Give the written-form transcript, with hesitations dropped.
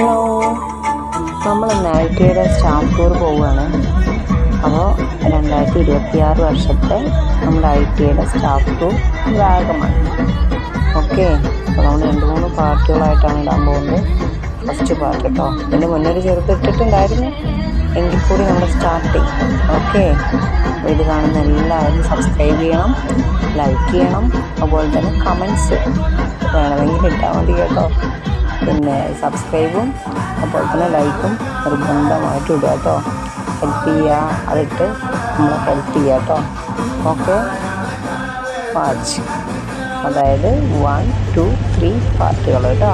Hello, നമ്മൾ നൈറ്റിയുടെ staff tour പോവുകയാണ്. അപ്പോൾ 2026 വർഷത്തെ നമ്മുടെ ITയുടെ സ്റ്റാഫ് ടൂർ വാഗമൺ. ഓക്കെ, അപ്പോൾ നമ്മൾ 2-3 പാർട്ടുകളായിട്ടാണ് ഇടാൻ പോകുന്നത്. ഫസ്റ്റ് പാർട്ട് കേട്ടോ. ഇതിന് മുന്നൊരു ചെറുതിട്ടിട്ടുണ്ടായിരുന്നു, എങ്കിൽ കൂടി നമ്മൾ സ്റ്റാർട്ട് ചെയ്യും. ഓക്കെ, അപ്പോൾ ഇത് കാണുന്ന എല്ലാവരും സബ്സ്ക്രൈബ് ചെയ്യണം, ലൈക്ക് ചെയ്യണം, അതുപോലെ തന്നെ കമൻസ് വേണമെങ്കിൽ ഇട്ടാൽ മതി കേട്ടോ. പിന്നെ സബ്സ്ക്രൈബും അതുപോലെ തന്നെ ലൈക്കും നിർബന്ധമായിട്ട് ഇടുക കേട്ടോ. ഹെൽപ്പ് ചെയ്യുക, അതിട്ട് നമ്മളെ ഹെൽപ്പ് ചെയ്യുക കേട്ടോ. ഓക്കെ, വാച്ച്, അതായത് 1, 2, 3 പാർട്ടുകൾ കേട്ടോ.